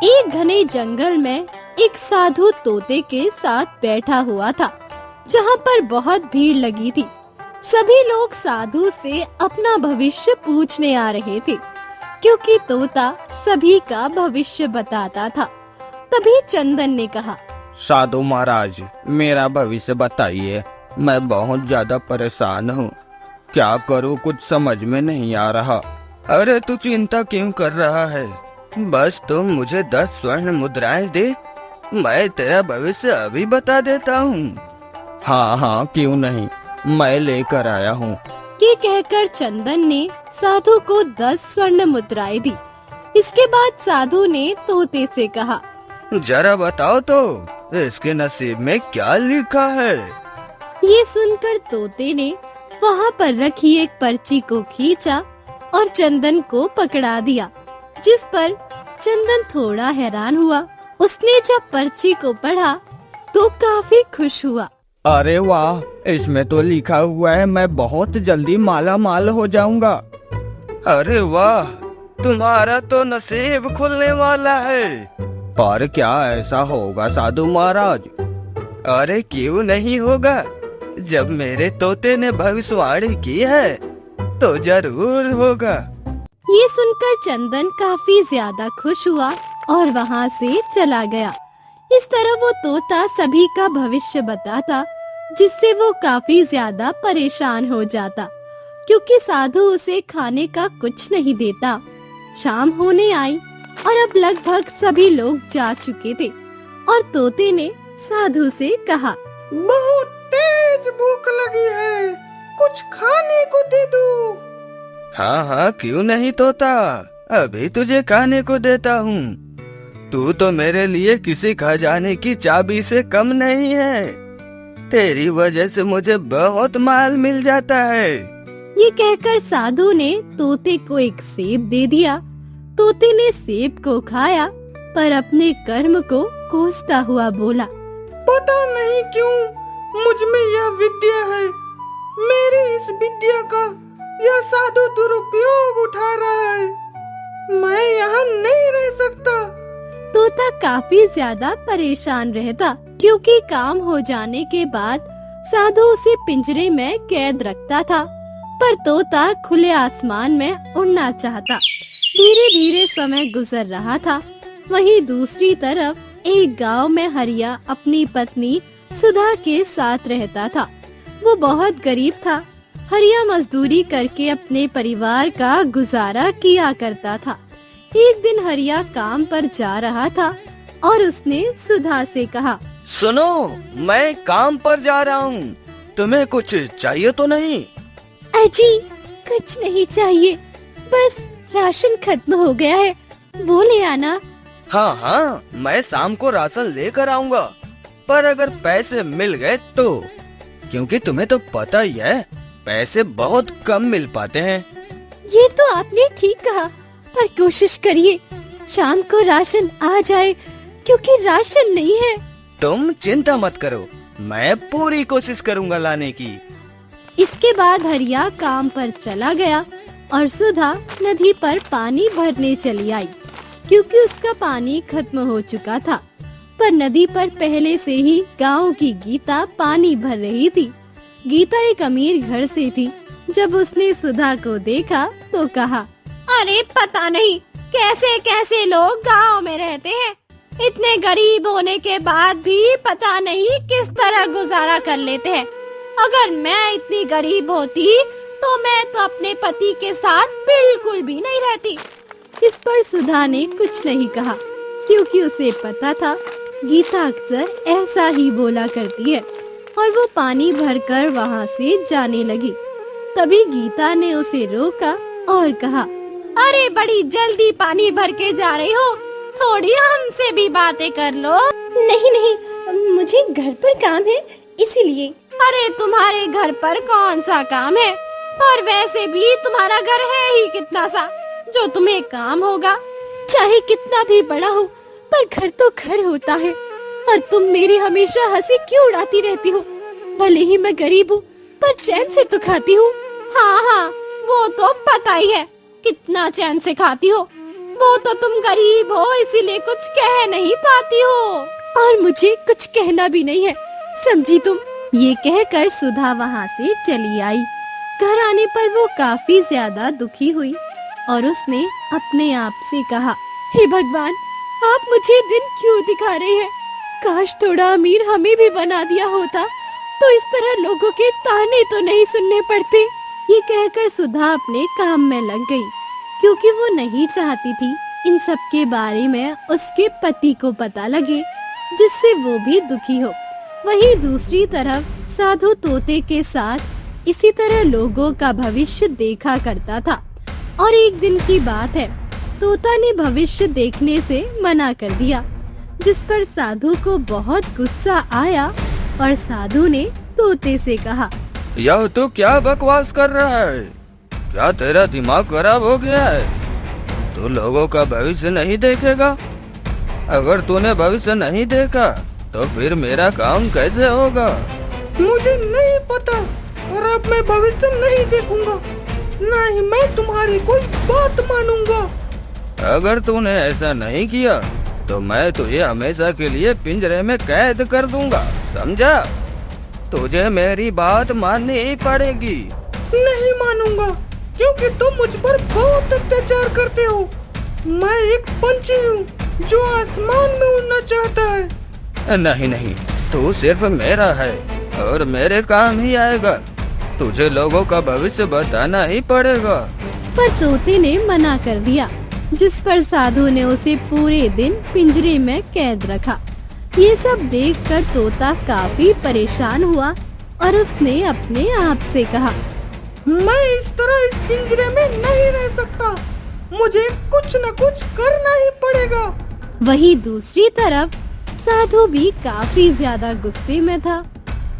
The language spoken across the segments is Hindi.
एक घने जंगल में एक साधु तोते के साथ बैठा हुआ था, जहाँ पर बहुत भीड़ लगी थी। सभी लोग साधु से अपना भविष्य पूछने आ रहे थे, क्योंकि तोता सभी का भविष्य बताता था। तभी चंदन ने कहा, साधु महाराज, मेरा भविष्य बताइए। मैं बहुत ज्यादा परेशान हूँ। क्या करूँ, कुछ समझ में नहीं आ रहा। अरे तू चिंता क्यों कर रहा है? बस तुम मुझे 10 स्वर्ण मुद्राएं दे, मैं तेरा भविष्य अभी बता देता हूँ। हाँ हाँ, क्यों नहीं, मैं लेकर आया हूँ। ये कहकर चंदन ने साधु को 10 स्वर्ण मुद्राएं दी। इसके बाद साधु ने तोते से कहा, जरा बताओ तो इसके नसीब में क्या लिखा है? ये सुनकर तोते ने वहाँ पर रखी एक पर्ची को खींचा और चंदन को पकड़ा दिया, जिस पर चंदन थोड़ा हैरान हुआ। उसने जब पर्ची को पढ़ा तो काफी खुश हुआ। अरे वाह, इसमें तो लिखा हुआ है मैं बहुत जल्दी माला माल हो जाऊंगा। अरे वाह, तुम्हारा तो नसीब खुलने वाला है। पर क्या ऐसा होगा साधु महाराज? अरे क्यों नहीं होगा, जब मेरे तोते ने भविष्यवाणी की है तो जरूर होगा। ये सुनकर चंदन काफी ज्यादा खुश हुआ और वहाँ से चला गया। इस तरह वो तोता सभी का भविष्य बताता, जिससे वो काफी ज्यादा परेशान हो जाता, क्योंकि साधु उसे खाने का कुछ नहीं देता। शाम होने आई और अब लगभग सभी लोग जा चुके थे और तोते ने साधु से कहा, बहुत तेज भूख लगी है, कुछ खाने को दे दो। हाँ हाँ, क्यों नहीं तोता, अभी तुझे खाने को देता हूँ। तू तो मेरे लिए किसी खजाने की चाबी से कम नहीं है। तेरी वजह से मुझे बहुत माल मिल जाता है। ये कहकर साधु ने तोते को एक सेब दे दिया। तोते ने सेब को खाया, पर अपने कर्म को कोसता हुआ बोला, पता नहीं क्यों मुझ में यह विद्या है। मेरी इस विद्या का यह साधु दुरुपयोग उठा रहा है। मैं यहाँ नहीं रह सकता। तोता काफी ज्यादा परेशान रहता, क्योंकि काम हो जाने के बाद साधु उसे पिंजरे में कैद रखता था, पर तोता खुले आसमान में उड़ना चाहता। धीरे धीरे समय गुजर रहा था। वहीं दूसरी तरफ एक गांव में हरिया अपनी पत्नी सुधा के साथ रहता था। वो बहुत गरीब था। हरिया मजदूरी करके अपने परिवार का गुजारा किया करता था। एक दिन हरिया काम पर जा रहा था और उसने सुधा से कहा, सुनो, मैं काम पर जा रहा हूँ, तुम्हें कुछ चाहिए तो नहीं? अजी, कुछ नहीं चाहिए, बस राशन खत्म हो गया है, वो ले आना। हाँ हाँ, मैं शाम को राशन लेकर आऊंगा, पर अगर पैसे मिल गए तो, क्योंकि तुम्हें तो पता ही है पैसे बहुत कम मिल पाते हैं। ये तो आपने ठीक कहा, पर कोशिश करिए शाम को राशन आ जाए, क्योंकि राशन नहीं है। तुम चिंता मत करो, मैं पूरी कोशिश करूंगा लाने की। इसके बाद हरिया काम पर चला गया और सुधा नदी पर पानी भरने चली आई, क्योंकि उसका पानी खत्म हो चुका था। पर नदी पर पहले से ही गांव की गीता पानी भर रही थी। गीता एक अमीर घर से थी। जब उसने सुधा को देखा तो कहा, अरे पता नहीं कैसे कैसे लोग गांव में रहते हैं, इतने गरीब होने के बाद भी पता नहीं किस तरह गुजारा कर लेते हैं। अगर मैं इतनी गरीब होती तो मैं तो अपने पति के साथ बिल्कुल भी नहीं रहती। इस पर सुधा ने कुछ नहीं कहा, क्योंकि उसे पता था गीता अक्सर ऐसा ही बोला करती है, और वो पानी भरकर वहाँ से जाने लगी। तभी गीता ने उसे रोका और कहा, अरे बड़ी जल्दी पानी भर के जा रही हो, थोड़ी हमसे भी बातें कर लो। नहीं नहीं, मुझे घर पर काम है, इसीलिए। अरे तुम्हारे घर पर कौन सा काम है, और वैसे भी तुम्हारा घर है ही कितना सा जो तुम्हें काम होगा। चाहे कितना भी बड़ा हो, पर घर तो घर होता है, और तुम मेरी हमेशा हंसी क्यों उड़ाती रहती हो? भले ही मैं गरीब हूँ, पर चैन से तो खाती हूँ। हाँ हाँ, वो तो पता ही है कितना चैन से खाती हो। वो तो तुम गरीब हो इसीलिए कुछ कह नहीं पाती हो और मुझे कुछ कहना भी नहीं है, समझी तुम। ये कहकर सुधा वहाँ से चली आई। घर आने पर वो काफी ज्यादा दुखी हुई और उसने अपने आप से कहा, हे भगवान, आप मुझे दिन क्यों दिखा रहे हैं? काश थोड़ा अमीर हमें भी बना दिया होता तो इस तरह लोगों के ताने तो नहीं सुनने पड़ते। ये कहकर सुधा अपने काम में लग गई, क्योंकि वो नहीं चाहती थी इन सब के बारे में उसके पति को पता लगे, जिससे वो भी दुखी हो। वहीं दूसरी तरफ साधु तोते के साथ इसी तरह लोगों का भविष्य देखा करता था। और एक दिन की बात है, तोता ने भविष्य देखने से मना कर दिया, जिस पर साधु को बहुत गुस्सा आया और साधु ने तोते से कहा, यह तू क्या बकवास कर रहा है? क्या तेरा दिमाग खराब हो गया है? तू लोगों का भविष्य नहीं देखेगा? अगर तूने भविष्य नहीं देखा तो फिर मेरा काम कैसे होगा? मुझे नहीं पता और अब मैं भविष्य नहीं देखूंगा, ना ही मैं तुम्हारी कोई बात मानूंगा। अगर तूने ऐसा नहीं किया तो मैं तुझे हमेशा के लिए पिंजरे में कैद कर दूंगा, समझा? तुझे मेरी बात माननी ही पड़ेगी। नहीं मानूंगा, क्योंकि तुम मुझ पर बहुत अत्याचार करते हो। मैं एक पंछी हूँ जो आसमान में उड़ना चाहता है। नहीं नहीं, तू सिर्फ मेरा है और मेरे काम ही आएगा। तुझे लोगों का भविष्य बताना ही पड़ेगा। पर तोते ने मना कर दिया, जिस पर साधु ने उसे पूरे दिन पिंजरे में कैद रखा। ये सब देखकर तोता काफी परेशान हुआ और उसने अपने आप से कहा, मैं इस तरह इस पिंजरे में नहीं रह सकता, मुझे कुछ न कुछ करना ही पड़ेगा। वहीं दूसरी तरफ साधु भी काफी ज्यादा गुस्से में था,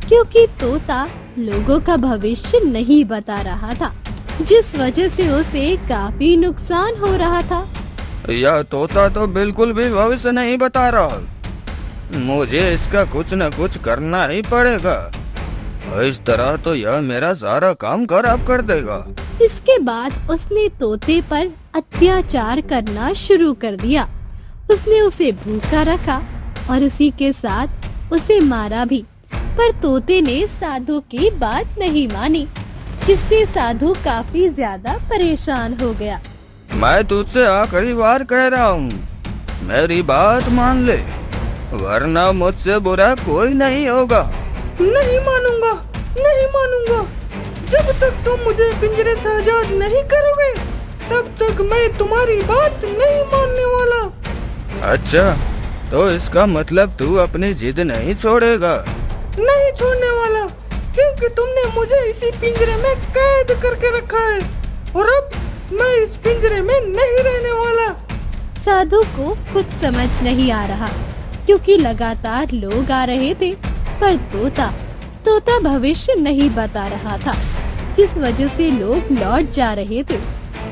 क्योंकि तोता लोगों का भविष्य नहीं बता रहा था, जिस वजह से उसे काफी नुकसान हो रहा था। यह तोता तो बिल्कुल भी भविष्य नहीं बता रहा। मुझे इसका कुछ न कुछ करना ही पड़ेगा। इस तरह तो यह मेरा सारा काम खराब कर देगा। इसके बाद उसने तोते पर अत्याचार करना शुरू कर दिया। उसने उसे भूखा रखा और उसी के साथ उसे मारा भी। पर तोते ने साधु की बात नहीं मानी, जिससे साधु काफी ज्यादा परेशान हो गया। मैं तुझसे आखिरी बार कह रहा हूँ, मेरी बात मान ले, वरना मुझसे बुरा कोई नहीं होगा। नहीं मानूंगा, नहीं मानूंगा। जब तक तुम मुझे पिंजरे से आजाद नहीं करोगे, तब तक मैं तुम्हारी बात नहीं मानने वाला। अच्छा, तो इसका मतलब तू अपनी जिद नहीं छोड़ेगा? नहीं छोड़ने वाला, क्योंकि तुमने मुझे इसी पिंजरे में कैद करके रखा है और अब मैं इस पिंजरे में नहीं रहने वाला। साधु को कुछ समझ नहीं आ रहा, क्योंकि लगातार लोग आ रहे थे, पर तोता भविष्य नहीं बता रहा था, जिस वजह से लोग लौट जा रहे थे।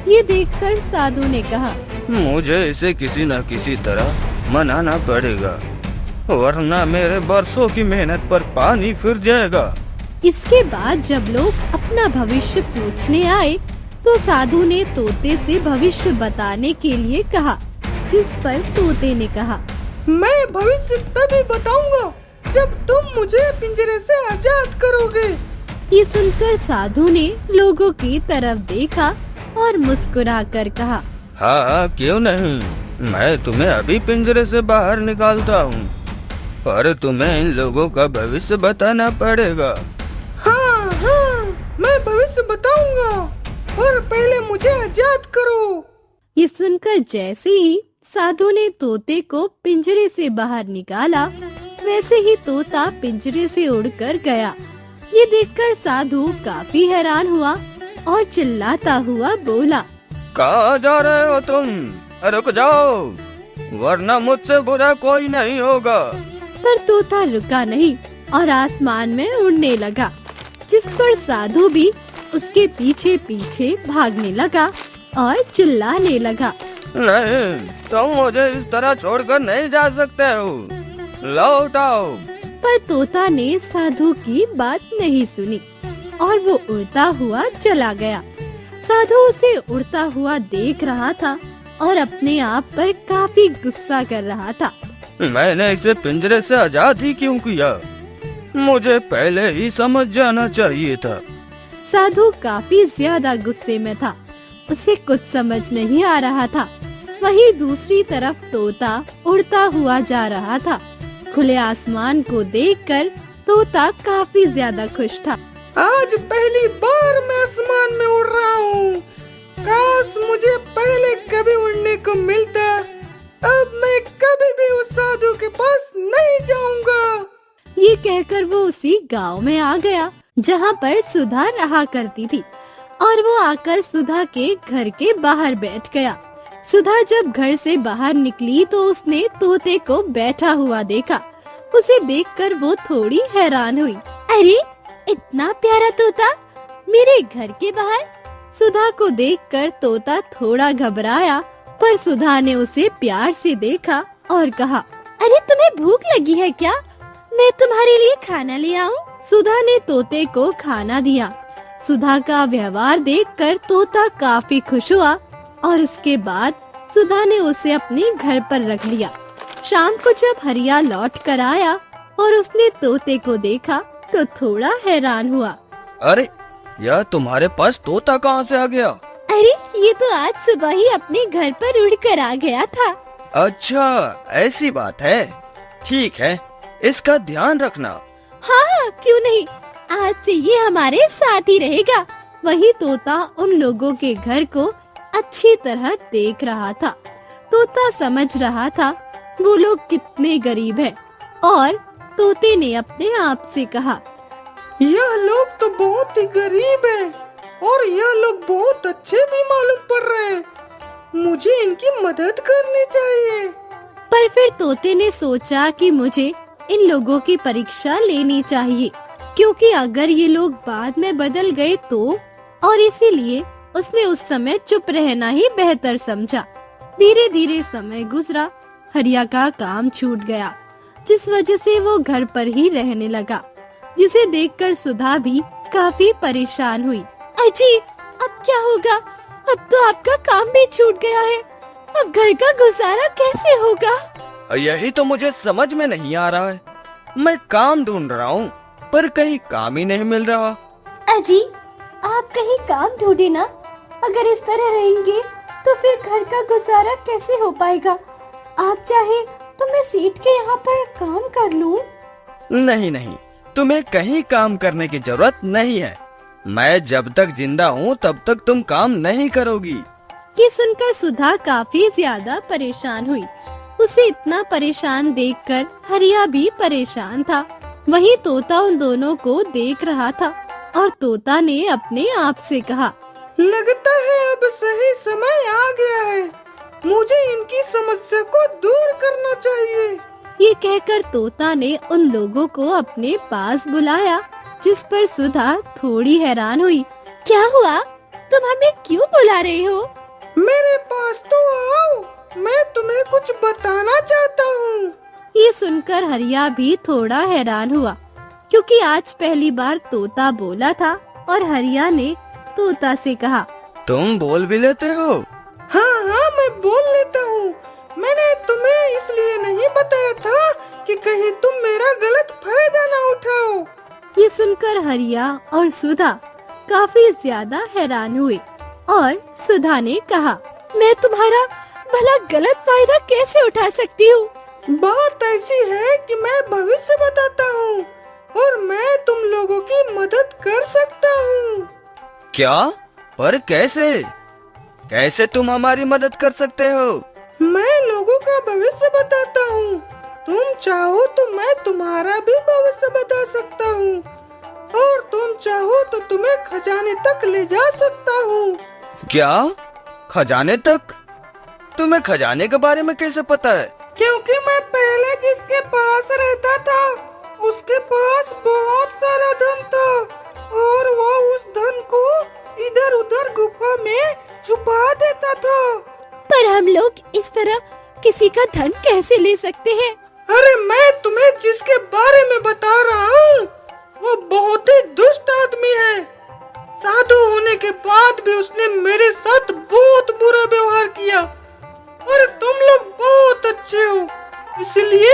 ये देखकर साधु ने कहा, मुझे इसे किसी न किसी तरह मनाना पड़ेगा, वरना मेरे बरसों की मेहनत पर पानी फिर जाएगा। इसके बाद जब लोग अपना भविष्य पूछने आए, तो साधु ने तोते से भविष्य बताने के लिए कहा, जिस पर तोते ने कहा, मैं भविष्य तभी बताऊंगा जब तुम मुझे पिंजरे से आजाद करोगे। ये सुनकर साधु ने लोगों की तरफ देखा और मुस्कुरा कर कहा, हाँ, क्यों नहीं, मैं तुम्हें अभी पिंजरे से बाहर निकालता हूँ, पर तुम्हें इन लोगों का भविष्य बताना पड़ेगा। हाँ, मैं भविष्य बताऊंगा, और पहले मुझे आजाद करो। ये सुनकर जैसे ही साधु ने तोते को पिंजरे से बाहर निकाला, वैसे ही तोता पिंजरे से उड़कर गया। ये देखकर साधु काफी हैरान हुआ और चिल्लाता हुआ बोला, कहाँ जा रहे हो तुम? रुक जाओ, वरना मुझसे बुरा कोई नहीं होगा। पर तोता रुका नहीं और आसमान में उड़ने लगा, जिस पर साधु भी उसके पीछे पीछे भागने लगा और चिल्लाने लगा, नहीं, तुम मुझे इस तरह छोड़कर नहीं जा सकते हो, लौट आओ। पर तोता ने साधु की बात नहीं सुनी और वो उड़ता हुआ चला गया। साधु उसे उड़ता हुआ देख रहा था और अपने आप पर काफी गुस्सा कर रहा था। मैंने इसे पिंजरे से आजाद ही क्यों किया? मुझे पहले ही समझ जाना चाहिए था। साधु काफी ज्यादा गुस्से में था। उसे कुछ समझ नहीं आ रहा था। वहीं दूसरी तरफ तोता उड़ता हुआ जा रहा था। खुले आसमान को देखकर तोता काफी ज्यादा खुश था। आज पहली बार मैं आसमान में उड़ रहा हूँ। काश मुझे पहले कभी उड़ने को मिलता। अब मैं कभी भी उस साधु के पास नहीं जाऊंगा। ये कहकर वो उसी गांव में आ गया जहाँ पर सुधा रहा करती थी और वो आकर सुधा के घर के बाहर बैठ गया। सुधा जब घर से बाहर निकली तो उसने तोते को बैठा हुआ देखा। उसे देखकर वो थोड़ी हैरान हुई। अरे इतना प्यारा तोता मेरे घर के बाहर। सुधा को देखकर तोता थोड़ा घबराया, पर सुधा ने उसे प्यार से देखा और कहा, अरे तुम्हें भूख लगी है क्या? मैं तुम्हारे लिए खाना ले आऊं? सुधा ने तोते को खाना दिया। सुधा का व्यवहार देखकर तोता काफी खुश हुआ और उसके बाद सुधा ने उसे अपने घर पर रख लिया। शाम को जब हरिया लौट कर आया और उसने तोते को देखा तो थोड़ा हैरान हुआ। अरे यह तुम्हारे पास तोता कहाँ से आ गया? अरे ये तो आज सुबह ही अपने घर पर उड़ कर आ गया था। अच्छा ऐसी बात है, ठीक है, इसका ध्यान रखना। हाँ क्यों नहीं, आज से ये हमारे साथ ही रहेगा। वही तोता उन लोगों के घर को अच्छी तरह देख रहा था। तोता समझ रहा था वो लोग कितने गरीब हैं और तोते ने अपने आप से कहा, यह लोग तो बहुत ही गरीब हैं और यह लोग बहुत अच्छे भी मालूम पड़ रहे हैं। मुझे इनकी मदद करनी चाहिए। पर फिर तोते ने सोचा कि मुझे इन लोगों की परीक्षा लेनी चाहिए, क्योंकि अगर ये लोग बाद में बदल गए तो, और इसीलिए उसने उस समय चुप रहना ही बेहतर समझा। धीरे धीरे समय गुजरा। हरिया का काम छूट गया, जिस वजह से वो घर पर ही रहने लगा, जिसे देखकर सुधा भी काफी परेशान हुई। अजी अब क्या होगा? अब तो आपका काम भी छूट गया है। अब घर का गुजारा कैसे होगा? यही तो मुझे समझ में नहीं आ रहा है। मैं काम ढूंढ रहा हूँ पर कहीं काम ही नहीं मिल रहा। अजी आप कहीं काम ढूंढे ना। अगर इस तरह रहेंगे तो फिर घर का गुजारा कैसे हो पाएगा? आप चाहे तो मैं सेठ के यहाँ पर काम कर लूँ। नहीं नहीं, तुम्हें कहीं काम करने की जरूरत नहीं है। मैं जब तक जिंदा हूँ तब तक तुम काम नहीं करोगी। ये सुनकर सुधा काफी ज्यादा परेशान हुई। उसे इतना परेशान देखकर हरिया भी परेशान था। वहीं तोता उन दोनों को देख रहा था और तोता ने अपने आप से कहा, लगता है अब सही समय आ गया है। मुझे इनकी समस्या को दूर करना चाहिए। ये कहकर तोता ने उन लोगों को अपने पास बुलाया, जिस पर सुधा थोड़ी हैरान हुई। क्या हुआ? तुम हमें क्यों बुला रहे हो? मेरे पास तो आओ, मैं तुम्हें कुछ बताना चाहता हूँ। ये सुनकर हरिया भी थोड़ा हैरान हुआ, क्योंकि आज पहली बार तोता बोला था और हरिया ने तोता से कहा, तुम बोल भी लेते हो? हाँ हाँ मैं बोल लेता हूँ। मैंने तुम्हें इसलिए नहीं बताया था कि कहीं तुम मेरा गलत फायदा ना उठाओ। ये सुनकर हरिया और सुधा काफी ज्यादा हैरान हुए और सुधा ने कहा, मैं तुम्हारा भला गलत फायदा कैसे उठा सकती हूँ? बात ऐसी है कि मैं भविष्य बताता हूँ और मैं तुम लोगों की मदद कर सकता हूँ। क्या? पर कैसे? कैसे तुम हमारी मदद कर सकते हो? मैं लोगों का भविष्य बताता हूँ। तुम चाहो तो मैं तुम्हारा भी भविष्य बता सकता हूँ और तुम चाहो तो तुम्हें खजाने तक ले जा सकता हूँ। क्या? खजाने तक? तुम्हें खजाने के बारे में कैसे पता है? क्योंकि मैं पहले जिसके पास रहता था उसके पास बहुत सारा धन था और वो उस धन को इधर उधर गुफा में छुपा देता था। पर हम लोग इस तरह किसी का धन कैसे ले सकते हैं? अरे मैं तुम्हें जिसके बारे में बता रहा हूँ वो बहुत ही दुष्ट आदमी है। साधु होने के बाद भी उसने मेरे साथ बहुत बुरा व्यवहार किया अच्छे हो, इसलिए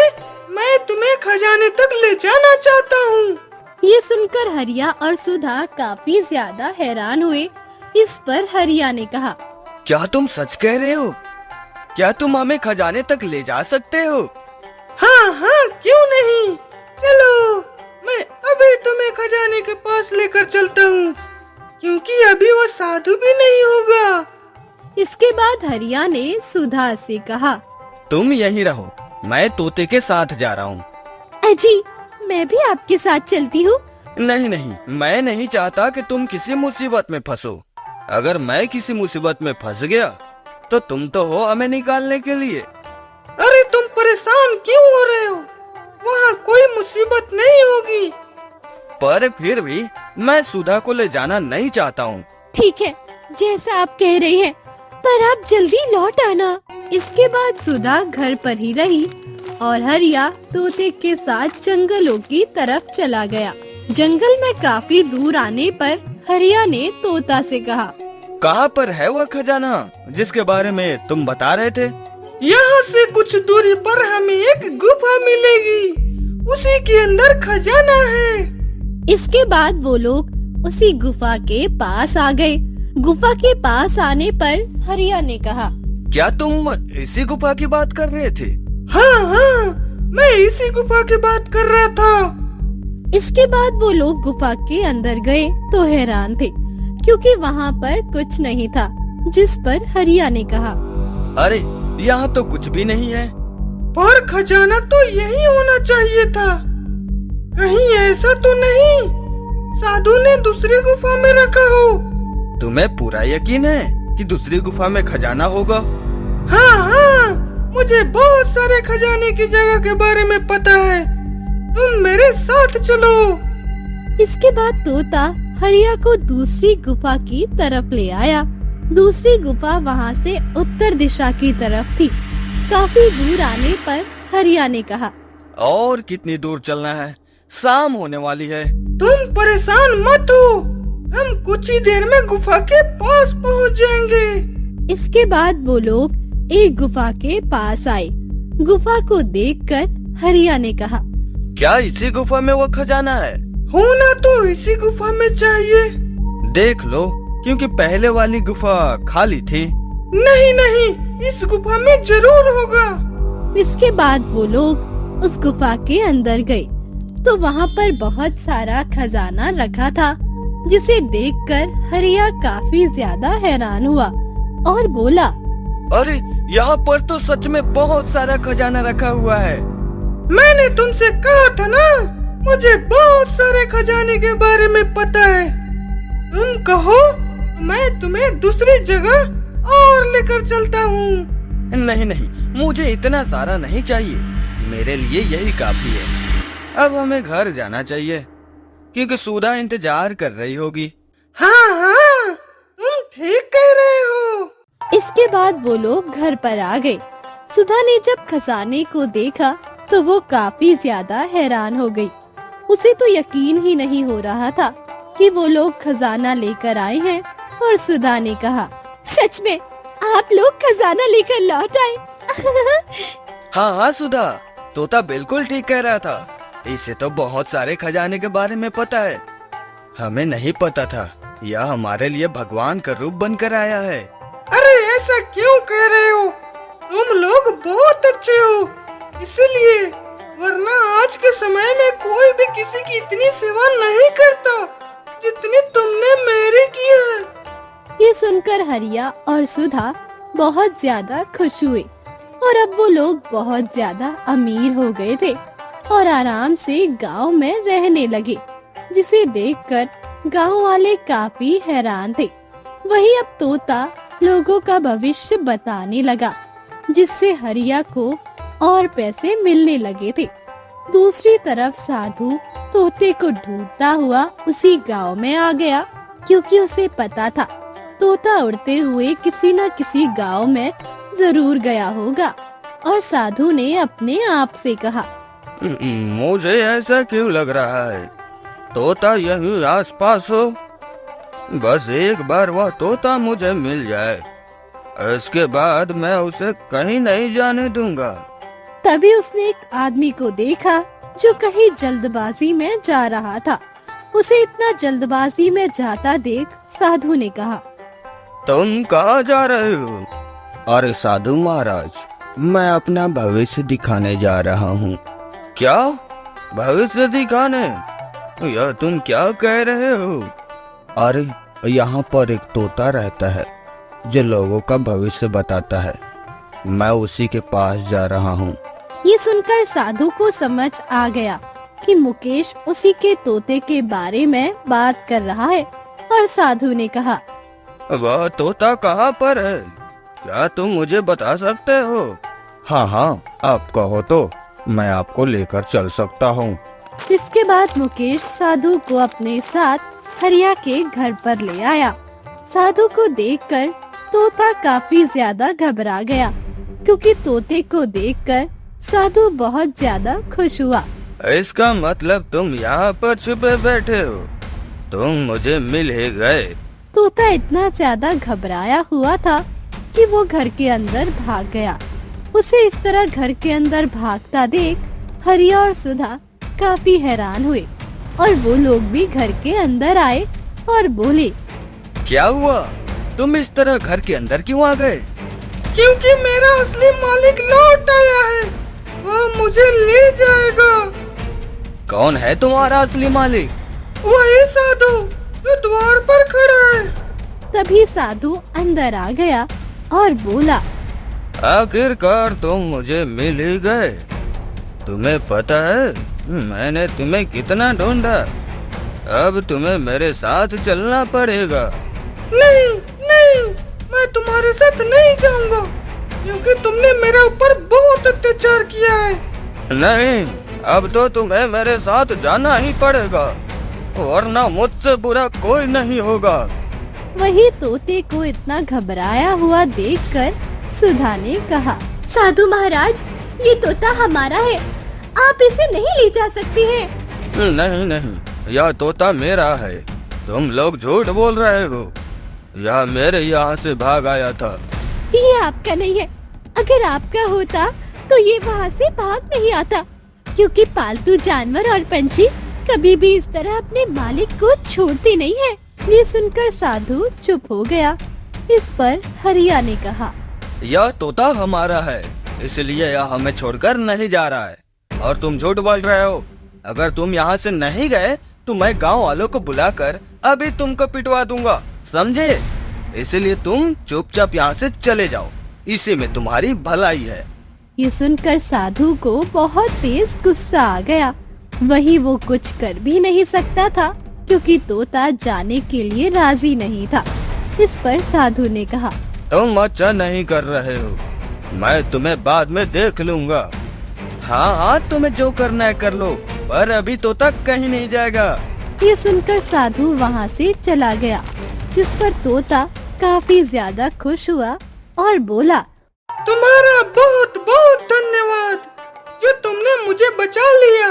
मैं तुम्हें खजाने तक ले जाना चाहता हूँ। ये सुनकर हरिया और सुधा काफी ज्यादा हैरान हुए। इस पर हरिया ने कहा, क्या तुम सच कह रहे हो? क्या तुम हमें खजाने तक ले जा सकते हो? हाँ हाँ, क्यों नहीं, चलो मैं अभी तुम्हें खजाने के पास लेकर चलता हूँ, क्योंकि अभी वो साधु भी नहीं होगा। इसके बाद हरिया ने सुधा से कहा, तुम यहीं रहो, मैं तोते के साथ जा रहा हूँ। अजी मैं भी आपके साथ चलती हूँ। नहीं नहीं, मैं नहीं चाहता कि तुम किसी मुसीबत में फंसो। अगर मैं किसी मुसीबत में फंस गया तो तुम तो हो हमें निकालने के लिए। अरे तुम परेशान क्यों हो रहे हो, वहाँ कोई मुसीबत नहीं होगी। पर फिर भी मैं सुधा को ले जाना नहीं चाहता हूँ। ठीक है, जैसा आप कह रहे हैं, पर आप जल्दी लौट आना। इसके बाद सुधा घर पर ही रही और हरिया तोते के साथ जंगलों की तरफ चला गया। जंगल में काफी दूर आने पर हरिया ने तोता से कहा, कहाँ पर है वह खजाना जिसके बारे में तुम बता रहे थे? यहाँ से कुछ दूरी पर हमें एक गुफा मिलेगी, उसी के अंदर खजाना है। इसके बाद वो लोग उसी गुफा के पास आ गए। गुफा के पास आने पर हरिया ने कहा, क्या तुम इसी गुफा की बात कर रहे थे? हाँ हाँ, मैं इसी गुफा की बात कर रहा था। इसके बाद वो लोग गुफा के अंदर गए तो हैरान थे, क्योंकि वहाँ पर कुछ नहीं था। जिस पर हरिया ने कहा, अरे यहाँ तो कुछ भी नहीं है। पर खजाना तो यही होना चाहिए था, कहीं ऐसा तो नहीं साधु ने दूसरी गुफा में रखा हो? तुम्हें पूरा यकीन है कि दूसरी गुफा में खजाना होगा? हाँ हाँ, मुझे बहुत सारे खजाने की जगह के बारे में पता है, तुम मेरे साथ चलो। इसके बाद तोता हरिया को दूसरी गुफा की तरफ ले आया। दूसरी गुफा वहाँ से उत्तर दिशा की तरफ थी। काफी दूर आने पर हरिया ने कहा, और कितनी दूर चलना है? शाम होने वाली है। तुम परेशान मत हो, हम कुछ ही देर में गुफा के पास पहुँच जाएंगे। इसके बाद वो लोग एक गुफा के पास आए। गुफा को देखकर हरिया ने कहा, क्या इसी गुफा में वो खजाना है? होना तो इसी गुफा में चाहिए। देख लो, क्योंकि पहले वाली गुफा खाली थी। नहीं नहीं, इस गुफा में जरूर होगा। इसके बाद वो लोग उस गुफा के अंदर गए तो वहाँ पर बहुत सारा खजाना रखा था, जिसे देखकर हरिया काफी ज्यादा हैरान हुआ और बोला, अरे यहाँ पर तो सच में बहुत सारा खजाना रखा हुआ है। मैंने तुमसे कहा था ना, मुझे बहुत सारे खजाने के बारे में पता है। तुम कहो मैं तुम्हें दूसरी जगह और लेकर चलता हूँ। नहीं नहीं, मुझे इतना सारा नहीं चाहिए, मेरे लिए यही काफी है। अब हमें घर जाना चाहिए, क्योंकि सुधा इंतजार कर रही होगी। हाँ हाँ, तुम ठीक कह रहे हो। इसके बाद वो लोग घर पर आ गए। सुधा ने जब खजाने को देखा तो वो काफी ज्यादा हैरान हो गई। उसे तो यकीन ही नहीं हो रहा था कि वो लोग खजाना लेकर आए हैं। और सुधा ने कहा, सच में आप लोग खजाना लेकर लौट आए। हाँ हाँ सुधा, तोता बिल्कुल ठीक कह रहा था। इसे तो बहुत सारे खजाने के बारे में पता है। हमें नहीं पता था यह हमारे लिए भगवान का रूप बनकर आया है। अरे ऐसा क्यों कह रहे हो, तुम लोग बहुत अच्छे हो इसलिए, वरना आज के समय में कोई भी किसी की इतनी सेवा नहीं करता जितनी तुमने मेरी की है। ये सुनकर हरिया और सुधा बहुत ज्यादा खुश हुए और अब वो लोग बहुत ज्यादा अमीर हो गए थे और आराम से गांव में रहने लगे, जिसे देखकर गांव वाले काफी हैरान थे। वहीं अब तोता लोगों का भविष्य बताने लगा, जिससे हरिया को और पैसे मिलने लगे थे। दूसरी तरफ साधु तोते को ढूंढता हुआ उसी गांव में आ गया, क्योंकि उसे पता था तोता उड़ते हुए किसी न किसी गांव में जरूर गया होगा। और साधु ने अपने आप से कहा, मुझे ऐसा क्यों लग रहा है तोता यहीं आसपास हो। बस एक बार वह तोता मुझे मिल जाए, इसके बाद मैं उसे कहीं नहीं जाने दूंगा। तभी उसने एक आदमी को देखा जो कहीं जल्दबाजी में जा रहा था। उसे इतना जल्दबाजी में जाता देख साधु ने कहा, तुम कहाँ जा रहे हो? अरे साधु महाराज, मैं अपना भविष्य दिखाने जा रहा हूँ। क्या भविष्य दिखाने? यह तुम क्या कह रहे हो? अरे यहाँ पर एक तोता रहता है जो लोगों का भविष्य बताता है। मैं उसी के पास जा रहा हूँ। ये सुनकर साधु को समझ आ गया कि मुकेश उसी के तोते के बारे में बात कर रहा है और साधु ने कहा, वह तोता कहाँ पर है? क्या तुम मुझे बता सकते हो? हाँ हाँ, आप कहो तो मैं आपको लेकर चल सकता हूँ। इसके बाद मुकेश साधु को अपने साथ हरिया के घर पर ले आया। साधु को देखकर तोता काफी ज्यादा घबरा गया, क्योंकि तोते को देखकर साधु बहुत ज्यादा खुश हुआ। इसका मतलब तुम यहाँ पर छुपे बैठे हो? तुम मुझे मिल ही गए। तोता इतना ज्यादा घबराया हुआ था कि वो घर के अंदर भाग गया। उसे इस तरह घर के अंदर भागता देख हरिया और सुधा काफी हैरान हुए और वो लोग भी घर के अंदर आए और बोले, क्या हुआ? तुम इस तरह घर के अंदर क्यों आ गए? क्योंकि मेरा असली मालिक लौट आया है, वह मुझे ले जाएगा। कौन है तुम्हारा असली मालिक? वही साधु जो द्वार पर खड़ा है। तभी साधु अंदर आ गया और बोला, आखिरकार तुम मुझे मिल ही गए। तुम्हें पता है मैंने तुम्हें कितना ढूंढा। अब तुम्हें मेरे साथ चलना पड़ेगा। नहीं नहीं, मैं तुम्हारे साथ नहीं जाऊंगा, क्योंकि तुमने मेरे ऊपर बहुत अत्याचार किया है। नहीं, अब तो तुम्हें मेरे साथ जाना ही पड़ेगा, वरना मुझसे बुरा कोई नहीं होगा। वही तोते को इतना घबराया हुआ देखकर सुधा ने कहा, साधु महाराज, ये तोता हमारा है, आप इसे नहीं ले जा सकते हैं। नहीं नहीं, यह तोता मेरा है। तुम लोग झूठ बोल रहे हो। यह मेरे यहाँ से भाग आया था। ये आपका नहीं है। अगर आपका होता तो ये वहाँ से भाग नहीं आता, क्योंकि पालतू जानवर और पंछी कभी भी इस तरह अपने मालिक को छोड़ते नहीं है। ये सुनकर साधु चुप हो गया। इस पर हरिया ने कहा, यह तोता हमारा है, इसलिए यह हमें छोड़कर नहीं जा रहा है, और तुम झूठ बोल रहे हो। अगर तुम यहाँ से नहीं गए तो मैं गांव वालों को बुलाकर अभी तुमको पिटवा दूंगा, समझे? इसलिए तुम चुपचाप यहाँ से चले जाओ, इसी में तुम्हारी भलाई है। ये सुनकर साधु को बहुत तेज गुस्सा आ गया। वही वो कुछ कर भी नहीं सकता था, क्योंकि तोता जाने के लिए राजी नहीं था। इस पर साधु ने कहा, तुम अच्छा नहीं कर रहे हो, मैं तुम्हें बाद में देख लूंगा। हाँ हाँ, तुम्हें जो करना है कर लो, पर अभी तोता कहीं नहीं जाएगा। ये सुनकर साधु वहाँ से चला गया, जिस पर तोता काफी ज्यादा खुश हुआ और बोला, तुम्हारा बहुत बहुत धन्यवाद जो तुमने मुझे बचा लिया,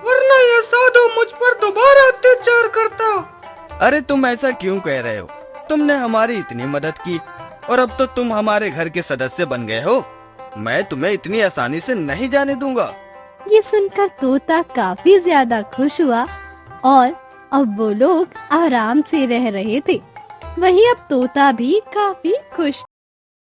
वरना यह साधु मुझ पर दोबारा अत्याचार करता। अरे तुम ऐसा क्यों कह रहे हो? तुमने हमारी इतनी मदद की और अब तो तुम हमारे घर के सदस्य बन गए हो। मैं तुम्हें इतनी आसानी से नहीं जाने दूंगा। ये सुनकर तोता काफी ज्यादा खुश हुआ और अब वो लोग आराम से रह रहे थे। वहीं अब तोता भी काफी खुश